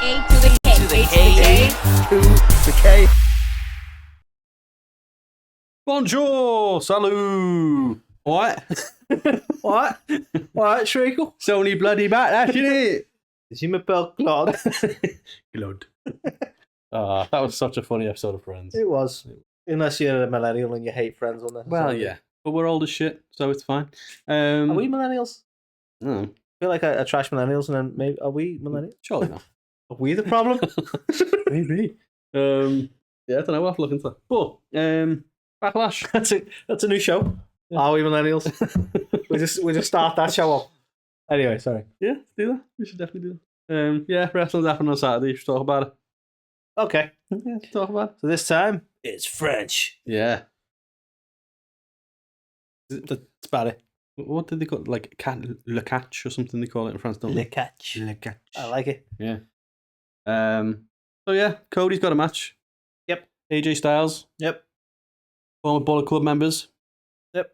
A to the K. To the K. To the K. Bonjour, salut. What? What? What, Treacle? It's only bloody backlash, isn't it? Is he my belt clog? Blood. That was such a funny episode of Friends. It was. Unless you're a millennial and you hate Friends on this. Well, yeah. But we're old as shit, so it's fine. Are we millennials? No. I feel like I trash millennials, and then maybe are we millennials? Surely not. Are we the problem? Maybe. Yeah, I don't know. We'll have to look into that. But, Backlash. That's a new show. Yeah. Are we millennials? we just start that show up. Anyway, sorry. Yeah, do that. We should definitely do that. Yeah, wrestling's happening on Saturday. You should talk about it. Okay. Yeah, talk about it. So this time, it's French. Yeah. That's about it. What did they call it? Like le catch or something they call it in France, don't they? Le catch. Le catch. I like it. Yeah. So yeah, Cody's got a match. Yep. AJ Styles. Yep. Former Bullet Club members. Yep.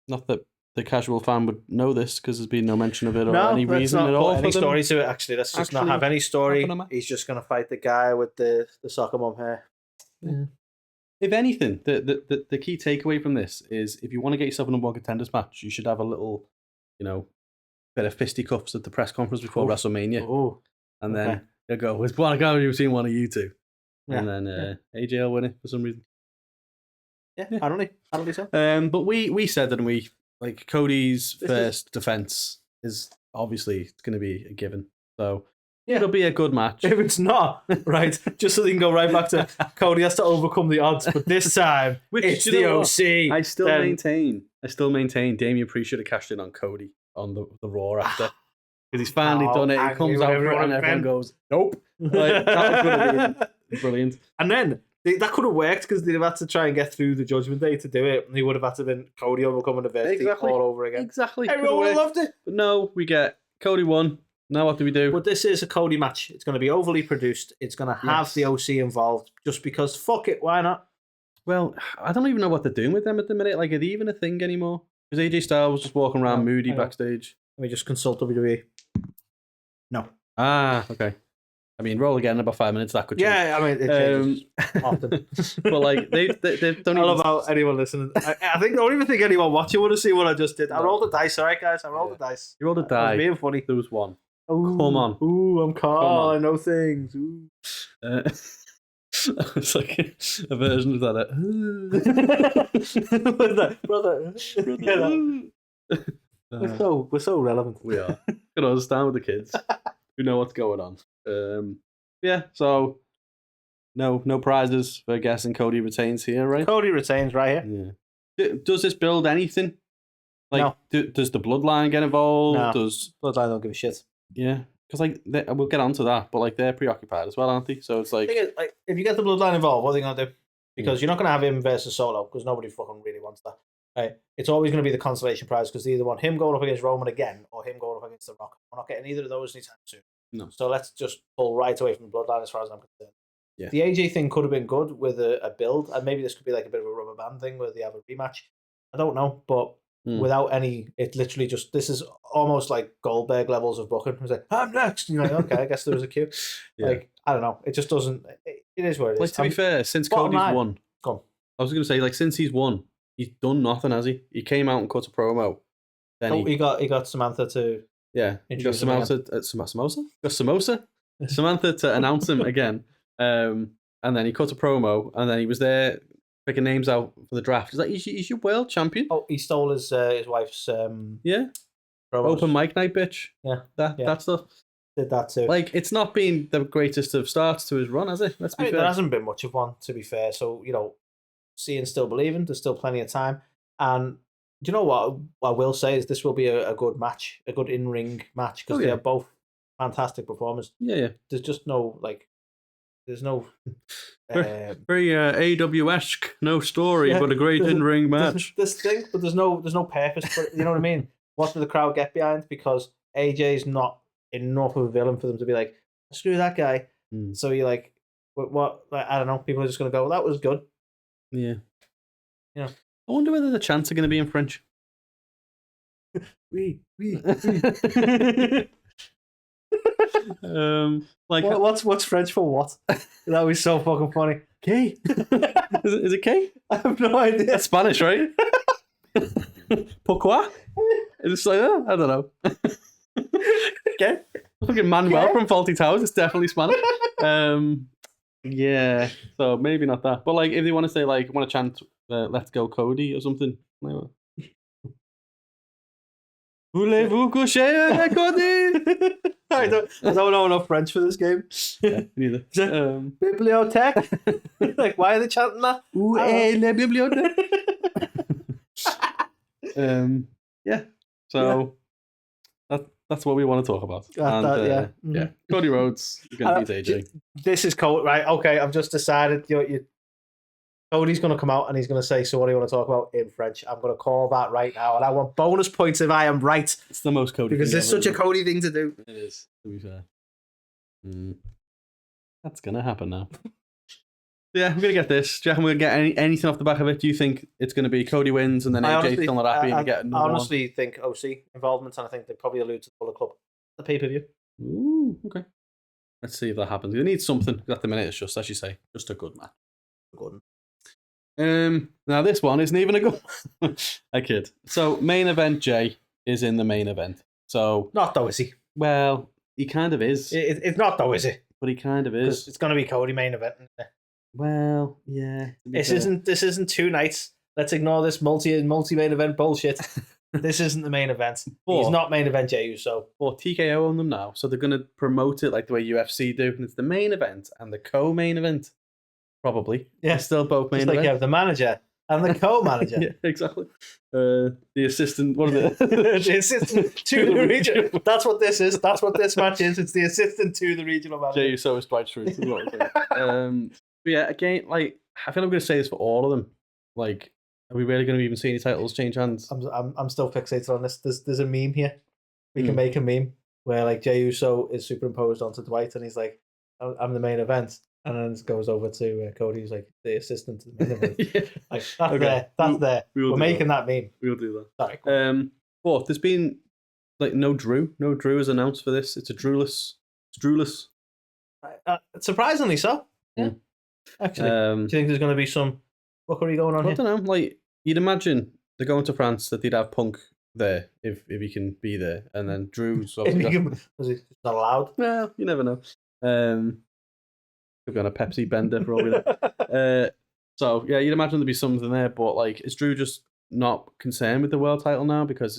Not that the casual fan would know this because there's been no mention of it or any reason at all. Any story to it, actually. Let's just not have any story. He's just going to fight the guy with the soccer mom hair. Yeah. If anything, the key takeaway from this is if you want to get yourself a number one contenders match, you should have a little, bit of fisticuffs at the press conference before WrestleMania. Oh. And then you'll go, with one guy you've seen one of you two. Yeah. And then AJ will win it for some reason. Yeah. I don't think so. But we said that Cody's first defense is obviously it's going to be a given. So it'll be a good match. If it's not, right, just so they can go right back to Cody has to overcome the odds, but this time it's the OC. I still maintain Damian Priest should have cashed in on Cody on the Raw after. Because he's finally done it. He comes out and everyone goes, nope. Like, that was been brilliant. And then that could have worked because they'd have had to try and get through the Judgment Day to do it, and he would have had to have been Cody overcoming adversity all over again. Exactly. Everyone would have loved it. But no, we get Cody won. Now what do we do? But this is a Cody match. It's going to be overly produced. It's going to have the OC involved just because, fuck it, why not? Well, I don't even know what they're doing with them at the minute. Like, are they even a thing anymore? Because AJ Styles was just walking around moody backstage. Let me just consult WWE. No. Ah, okay. I mean, roll again in about 5 minutes. That could change. Yeah, I mean, it changes often. But like, they don't. I love how anyone listening. I don't even think anyone watching would have seen what I just did. No. I rolled the dice. All right, guys. I rolled the dice. You rolled a die. I was being funny. There was one. Ooh, come on. Ooh, I'm calm. I know things. Ooh. It's like a version of that. What's that, brother? We're so relevant. We are. Can understand with the kids who know what's going on. Yeah. So no prizes for guessing Cody retains here, right? Cody retains right here. Yeah. Does this build anything? Like, no. Does the Bloodline get involved? No. Does Bloodline don't give a shit? Yeah. Because we'll get onto that, but like they're preoccupied as well, aren't they? So it's like, the thing is, like, if you get the Bloodline involved, what are they gonna do? Because you're not gonna have him versus Solo because nobody fucking really wants that. Right? It's always gonna be the consolation prize because they either want him going up against Roman again or him going up against The Rock. We're not getting either of those anytime soon. No. So let's just pull right away from the Bloodline as far as I'm concerned. Yeah. The AJ thing could have been good with a build, and maybe this could be like a bit of a rubber band thing where they have a rematch. I don't know, but. Without any, it literally just, this is almost like Goldberg levels of booking. It was like, I'm next. And you're like, okay, I guess there was a queue. Yeah. Like, I don't know. It just doesn't, it is what it is. Like, to be fair, since Cody's won, I was going to say, like, since he's won, he's done nothing, has he? He came out and cut a promo. Then he got Samantha to. Yeah, he got Samantha. Samosa? Got Samosa? Samantha to announce him again. And then he cut a promo, and then he was there. Picking names out for the draft. He's like, he's your world champion. Oh, he stole his wife's promos. Open mic night, bitch. Yeah. That stuff. Did that too. Like, it's not been the greatest of starts to his run, has it? Let's be fair. There hasn't been much of one, to be fair. So, seeing, still believing, there's still plenty of time. And do you know what I will say is this will be a good match, a good in-ring match, because they are both fantastic performers. Yeah. There's just no, there's no... very AW-esque, no story, but a great in-ring match. This thing, but there's no purpose for it, you know what I mean? What do the crowd get behind? Because AJ's not enough of a villain for them to be like, screw that guy. So you're like, what? Like, I don't know, people are just going to go, well, that was good. Yeah. I wonder whether the chants are going to be in French. Oui. Like what's French for what? That was so fucking funny. K? Is it K? I have no idea. That's Spanish, right? Pourquoi? Is it like that? I don't know. Okay. Fucking Manuel from Faulty Towers. It's definitely Spanish. Yeah. So maybe not that. But like, if they want to say like, want to chant "Let's go Cody" or something. Like, voulez-vous coucher avec Cody? I don't know enough French for this game. Yeah, neither. Bibliothèque. Like, why are they chanting that? Où est la bibliothèque? Yeah. So that's what we want to talk about. Yeah. Cody Rhodes is going to beat AJ. This is Cody, right? Okay, I've just decided. Cody's going to come out and he's going to say, "So what do you want to talk about in French?" I'm going to call that right now, and I want bonus points if I am right. It's the most Cody because thing it's such a Cody thing to do. It is, to be fair. That's going to happen now. Yeah, we're going to get this. Do you reckon we're going to get anything off the back of it? Do you think it's going to be Cody wins and then AJ's still not happy and we get another I honestly think OC involvement, and I think they probably allude to the Bullet Club, the pay-per-view. Ooh, okay. Let's see if that happens. We need something. At the minute, it's just, as you say, just a good match. Good. Now this one isn't even a good one. I kid. So Main Event Jey is in the main event. So not though, is he? Well, he kind of is. It's not though, is it? But he kind of is. It's going to be Cody main event. Isn't it? Well, yeah. This isn't 2 nights. Let's ignore this multi main event bullshit. This isn't the main event. He's not main event Jey Uso. Or TKO on them now, so they're going to promote it like the way UFC do, and it's the main event and the co-main event. Probably. Yeah. They're still both main event. Like you have the manager and the co-manager. Yeah, exactly. The assistant. What are the assistant to the region. That's what this is. That's what this match is. It's the assistant to the regional manager. Jey Uso is Dwight Schrute. But yeah, again, like I feel I'm going to say this for all of them. Like, are we really going to even see any titles change hands? I'm still fixated on this. There's a meme here. We can make a meme where like Jey Uso is superimposed onto Dwight, and he's like, "I'm the main event," and then it goes over to Cody, who's like the assistant to the main event. Yeah. Like that's there. That's there. We're making that meme. We'll do that. Sorry. But there's been like no Drew. No Drew is announced for this. It's a Drewless. It's Drewless. Surprisingly so. Yeah. Actually, do you think there's going to be some fuckery going on here? I don't know. Like, you'd imagine they're going to France that they'd have Punk there if he can be there, and then Drew's obviously was he not allowed? Well, you never know. Could be on a Pepsi bender for all we know. So yeah, you'd imagine there'd be something there, but like, is Drew just not concerned with the world title now because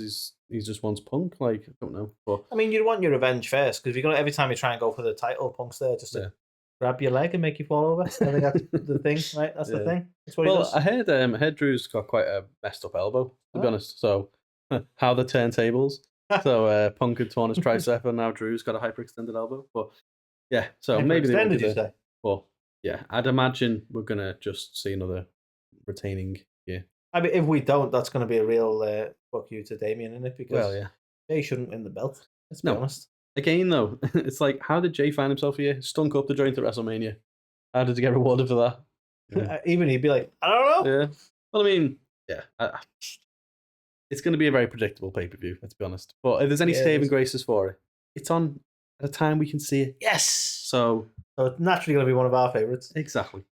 he just wants Punk? Like, I don't know. But I mean, you'd want your revenge first, because you're gonna, every time you try and go for the title, Punk's there just to grab your leg and make you fall over. I think that's the thing, right? That's the thing. That's what he does. I heard Drew's got quite a messed up elbow, to be honest. So how the turntables. So Punk had torn his tricep, and now Drew's got a hyperextended elbow. But yeah, so maybe they won't do that. But yeah, I'd imagine we're gonna just see another retaining. Yeah, I mean, if we don't, that's gonna be a real fuck you to Damian, isn't it? Because Jey shouldn't win the belt. Let's be honest. Again, though, it's like, how did Jey find himself here? Stunk up the joint at WrestleMania. How did he get rewarded for that? Yeah. Even he'd be like, I don't know. Yeah. Well, I mean, yeah. It's going to be a very predictable pay-per-view, let's be honest. But if there's any saving graces for it, it's on at a time we can see it. Yes. So it's naturally going to be one of our favourites. Exactly.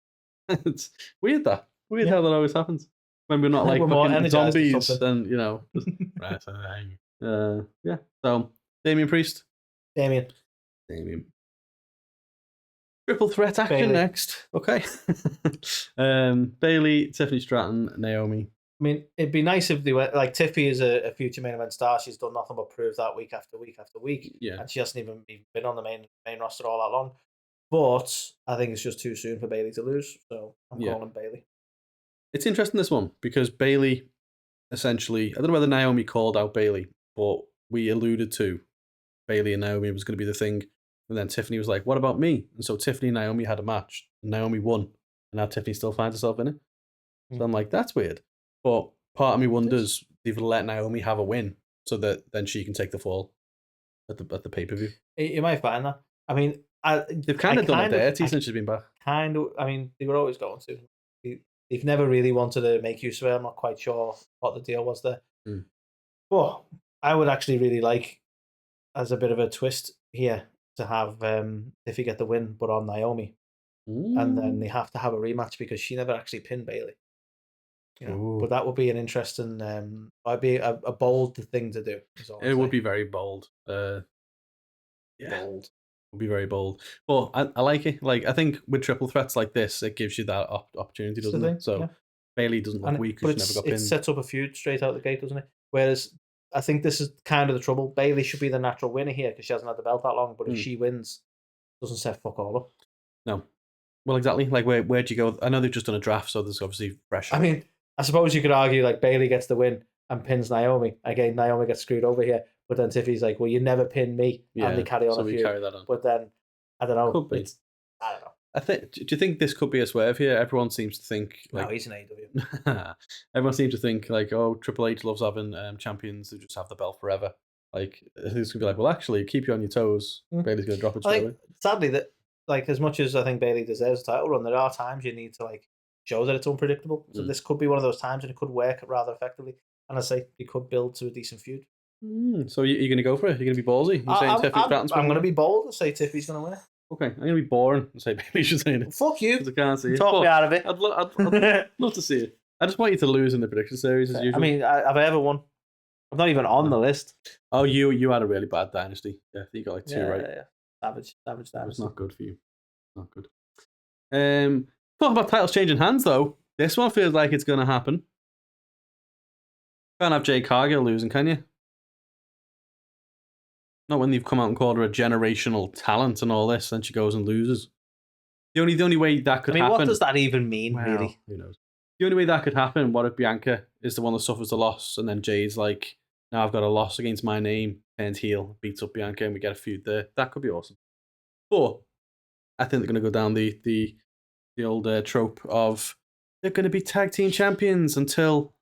It's weird how that always happens. When we're not like fucking zombies and, you know. Yeah. So, Damian Priest. Damian. Triple threat action next. Okay. Bayley, Tiffany Stratton, Naomi. I mean, it'd be nice if they went, like, Tiffy is a future main event star. She's done nothing but prove that week after week after week. Yeah. And she hasn't even been on the main roster all that long. But I think it's just too soon for Bayley to lose. So I'm calling Bayley. It's interesting, this one, because Bayley essentially, I don't know whether Naomi called out Bayley, but we alluded to Bayley and Naomi was going to be the thing. And then Tiffany was like, what about me? And so Tiffany and Naomi had a match. And Naomi won. And now Tiffany still finds herself in it. So I'm like, that's weird. But part of me wonders they've let Naomi have a win so that then she can take the fall at the pay-per-view. You might find that. I mean, they've kind of done it dirty since she's been back. I mean, they were always going to. They've never really wanted to make use of it. I'm not quite sure what the deal was there. But I would actually really like, as a bit of a twist here, to have Tiffy get the win, but on Naomi. And then they have to have a rematch because she never actually pinned Bayley. But that would be an interesting, I'd be a bold thing to do. It would be very bold. Bold. It would be very bold. But I like it. Like, I think with triple threats like this, it gives you that opportunity, doesn't it? So Bayley doesn't look weak because she never got pinned. It sets up a feud straight out the gate, doesn't it? Whereas I think this is kind of the trouble. Bayley should be the natural winner here because she hasn't had the belt that long. But if she wins, it doesn't set fuck all up. No. Well, exactly. Like, where'd you go? I know they've just done a draft, so there's obviously pressure. I mean, I suppose you could argue like Bayley gets the win and pins Naomi. Again, Naomi gets screwed over here. But then Tiffy's like, well, you never pin me. And they carry on a feud. Carry that on. But then, I don't know. Could be. I don't know. Do you think this could be a swerve here? Everyone seems to think... No, he's an AEW. Everyone seems to think, like, oh, Triple H loves having champions who just have the belt forever. Like, this could be like, well, actually, keep you on your toes. Bayley's going to drop it straight away. Sadly, that, like, as much as I think Bayley deserves a title run, there are times you need to, like, show that it's unpredictable. So this could be one of those times, and it could work rather effectively. And I say, it could build to a decent feud. So you're going to go for it? You're going to be ballsy? You're saying Tiffy Stratton's I'm going to be bold and say Tiffy's going to win it. Okay, I'm going to be boring and say Bayley should say it. Fuck you. Because I can't see it. Talk me out of it. I'd love to see it. I just want you to lose in the prediction series as usual. I mean, have I ever won? I'm not even on the list. Oh, you had a really bad dynasty. Yeah, you got like 2 right. Yeah. Savage dynasty. It's not good for you. Not good. Talking about titles changing hands, though. This one feels like it's going to happen. Can't have Jade Cargill losing, can you? Not when you've come out and called her a generational talent and all this, and she goes and loses. The only way that could happen... what does that even mean, really? Who knows? The only way that could happen, what if Bianca is the one that suffers the loss, and then Jade's like, now I've got a loss against my name, turns heel, beats up Bianca, and we get a feud there. That could be awesome. But I think they're going to go down the old trope of they're going to be tag team champions until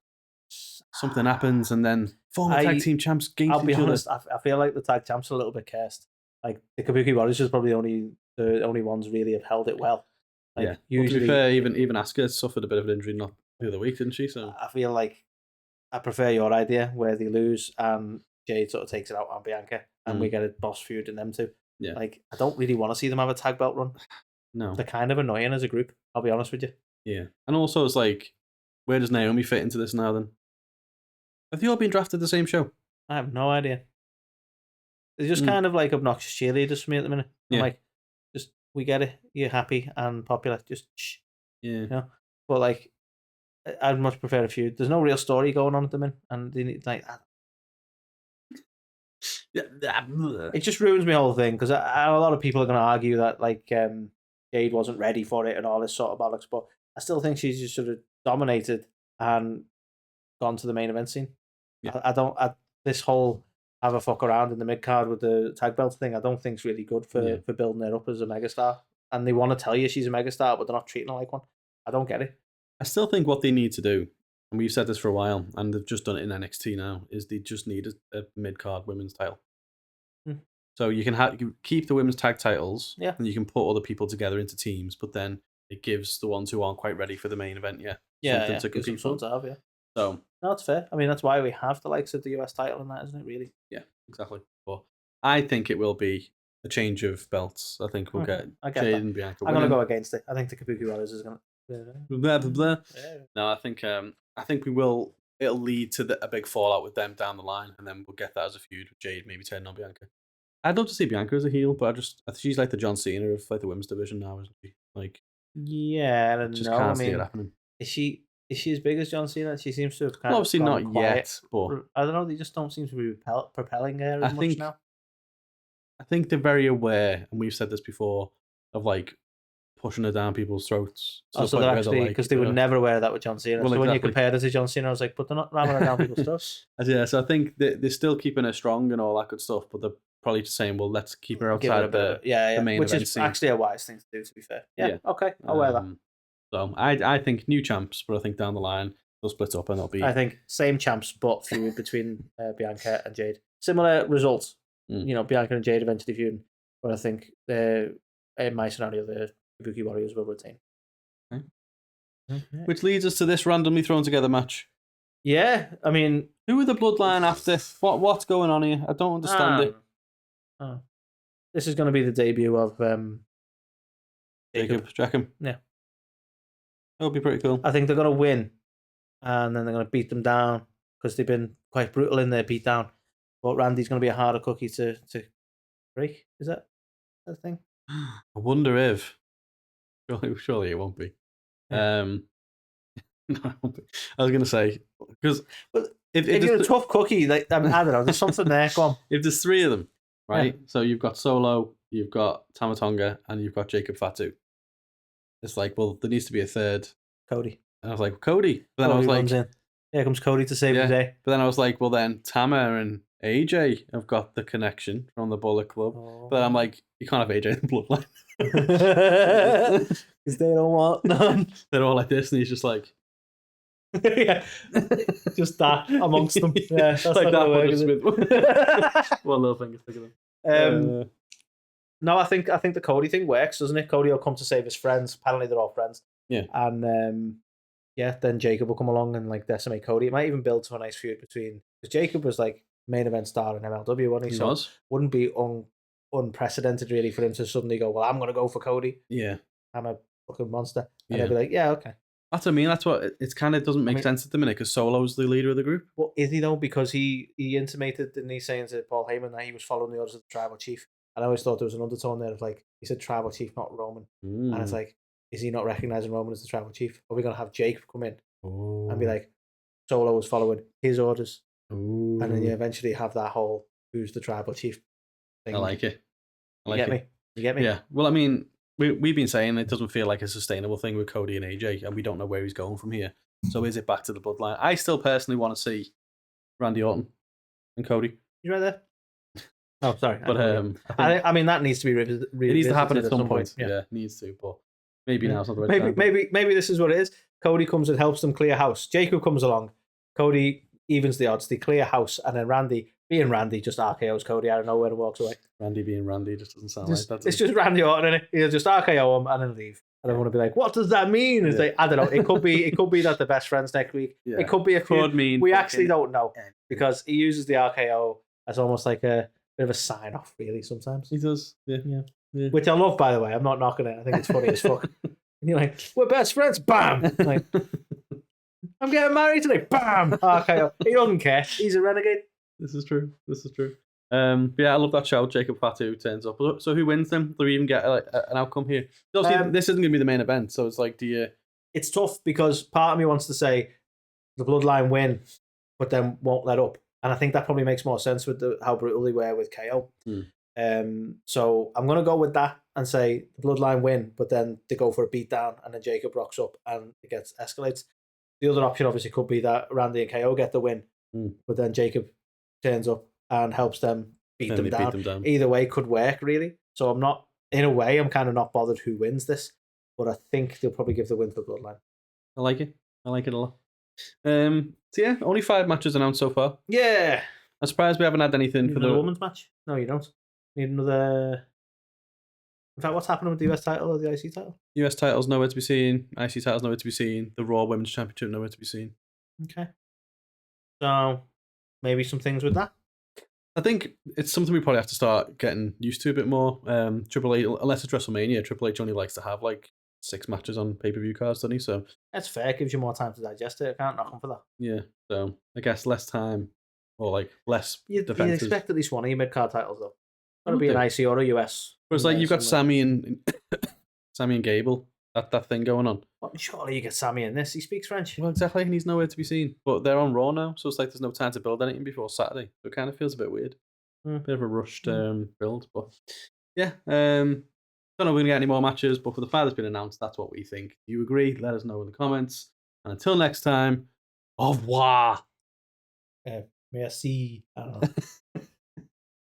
something happens, and then former tag team champs gain. I'll be honest, I feel like the tag champs are a little bit cursed. Like the Kabuki Warriors is probably the only ones really have held it well. Like, usually, to be fair, even Asuka suffered a bit of an injury not the other week, didn't she? So I feel like I prefer your idea where they lose and Jade sort of takes it out on Bianca, and we get a boss feud in them two. Yeah, like I don't really want to see them have a tag belt run. No, they're kind of annoying as a group. I'll be honest with you. Yeah, and also it's like, where does Naomi fit into this now? Then have they all been drafted the same show? I have no idea. They're just kind of like obnoxious cheerleaders for me at the minute. I'm like, just we get it. You're happy and popular. Just shh. Yeah. You know? But like, I'd much prefer a feud. There's no real story going on at the minute, and they need like. It just ruins my whole thing because a lot of people are going to argue that like Jade wasn't ready for it and all this sort of bollocks, but I still think she's just sort of dominated and gone to the main event scene. Yeah. I don't. This whole have a fuck around in the mid card with the tag belt thing, I don't think is really good for building her up as a megastar. And they want to tell you she's a megastar, but they're not treating her like one. I don't get it. I still think what they need to do, and we've said this for a while, and they've just done it in NXT now, is they just need a mid card women's title. So you can keep the women's tag titles, and you can put other people together into teams, but then it gives the ones who aren't quite ready for the main event, something to compete for. To have, So no, that's fair. I mean, that's why we have the likes of the US title and that, isn't it? Really? Yeah, exactly. But I think it will be a change of belts. I think we'll get Jade and Bianca. I'm going to go against it. I think the Kabuki Warriors is going to. Blah, blah, blah. Yeah. No, I think we will. It'll lead to a big fallout with them down the line, and then we'll get that as a feud with Jade maybe turning on Bianca. I'd love to see Bianca as a heel, but I think she's like the John Cena of like the women's division now, isn't she? Like, yeah, I don't know. Can't see it happening. Is she as big as John Cena? She seems to have kind obviously of not quiet. Yet, but I don't know. They just don't seem to be propelling her as much now. I think they're very aware, and we've said this before, of like pushing her down people's throats. So they're actually, because they would never wear that with John Cena. Well, so when you compare her to John Cena, I was like, but they're not ramming her down people's throats. Yeah, so I think they're still keeping her strong and all that good stuff, but they're probably just saying, well, let's keep her outside of the main which event is scene. Actually a wise thing to do, to be fair. Yeah. Okay, I'll wear that. So I think new champs, but I think down the line they'll split up and it'll be. I think same champs, but feud between Bianca and Jade. Similar results. You know, Bianca and Jade eventually feuding, but I think in my scenario the Kabuki Warriors will retain. Okay. Which leads us to this randomly thrown together match. Yeah, I mean, who are the Bloodline after? What's going on here? I don't understand it. this is going to be the debut of Jacob. Jacob. Yeah. That would be pretty cool. I think they're going to win, and then they're going to beat them down because they've been quite brutal in their beatdown. But Randy's going to be a harder cookie to break. Is that the thing? I wonder if. Surely it won't be. Yeah. No, it won't be. I was going to say because if you're a tough cookie, like I don't know, there's something there. Go on. If there's 3 of them, right? Yeah. So you've got Solo, you've got Tama Tonga, and you've got Jacob Fatu. It's like, well, there needs to be a third. Cody. And I was like, Cody. But then Cody I was like, runs in. Here comes Cody to save the day. But then I was like, well, then Tama and AJ have got the connection from the Bullet Club. Oh. But I'm like, you can't have AJ in the Bloodline. Because they don't want none. They're all like this, and he's just like, yeah, just that amongst them. Yeah, that's like that. With one little finger stick of them. No, I think the Cody thing works, doesn't it? Cody will come to save his friends. Apparently, they're all friends. Yeah, and then Jacob will come along and like decimate Cody. It might even build to a nice feud between, because Jacob was like main event star in MLW, wasn't he? He was. Wouldn't be unprecedented really for him to suddenly go, well, I'm going to go for Cody. Yeah, I'm a fucking monster, and they'll be like, yeah, okay. That's what I mean. That's what it's kind of doesn't make sense at the minute because Solo's the leader of the group. Well, is he though? Because he intimated, didn't he, saying to Paul Heyman that he was following the orders of the tribal chief. And I always thought there was an undertone there of like, he said tribal chief, not Roman. And it's like, is he not recognizing Roman as the tribal chief? Are we going to have Jake come in and be like, Solo was following his orders? And then you eventually have that whole who's the tribal chief thing. I like it. You get me? Yeah. Well, I mean, we've been saying it doesn't feel like a sustainable thing with Cody and AJ, and we don't know where he's going from here. So is it back to the Bloodline? I still personally want to see Randy Orton and Cody. You right there? Oh, sorry. But I mean, that needs to be revisited. It needs to happen at some point. Yeah, it needs to. But maybe now's not the right time. Maybe this is what it is. Cody comes and helps them clear house. Jacob comes along. Cody evens the odds. They clear house, and then Randy, being Randy, just RKO's Cody out of nowhere and walks away. Randy being Randy just doesn't sound like that. It's just Randy Orton, innit? He'll just RKO him and then leave. And I want to be like, what does that mean? It's like, I don't know. It could be that they're best friends next week. Yeah. It could be we actually don't know because he uses the RKO as almost like a bit of a sign off, really. Sometimes he does. Yeah. Which I love, by the way. I'm not knocking it. I think it's funny as fuck. And you're like, we're best friends. Bam. Like, I'm getting married today. Bam. RKO. He doesn't care. He's a renegade. This is true. But yeah, I love that show. Jacob Fatu turns up. So who wins them? Do we even get like an outcome here? Obviously, this isn't going to be the main event, so it's like, It's tough because part of me wants to say the Bloodline win, but then won't let up, and I think that probably makes more sense with how brutal they were with KO. So I'm going to go with that and say the Bloodline win, but then they go for a beatdown, and then Jacob rocks up and it escalates. The other option obviously could be that Randy and KO get the win, but then Jacob turns up and helps them beat them down. Either way could work, really. So I'm not, in a way, I'm kind of not bothered who wins this, but I think they'll probably give the win to the Bloodline. I like it a lot. So yeah, only 5 matches announced so far. Yeah. I'm surprised we haven't had anything for the women's match. No, you don't. Need another. In fact, what's happening with the US title or the IC title? US title's nowhere to be seen. IC title's nowhere to be seen. The Raw Women's Championship nowhere to be seen. Okay. So maybe some things with that. I think it's something we probably have to start getting used to a bit more. Triple H, unless it's WrestleMania, Triple H only likes to have like 6 matches on pay-per-view cards, doesn't he? So that's fair. It gives you more time to digest it. I can't knock him for that. Yeah. So I guess less time or like less defenses. You'd expect at least one of your mid-card titles though. Gotta be an IC or a US. But it's like you've got Sammy and Gable. That thing going on. Well, surely you get Sammy in this. He speaks French. Well, exactly, and he's nowhere to be seen. But they're on Raw now, so it's like there's no time to build anything before Saturday. So it kind of feels a bit weird. Bit of a rushed build, but yeah. Don't know if we're going to get any more matches, but for the fact that's been announced, that's what we think. Do you agree? Let us know in the comments. And until next time, au revoir. Merci. I don't know.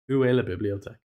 Où est la bibliothèque?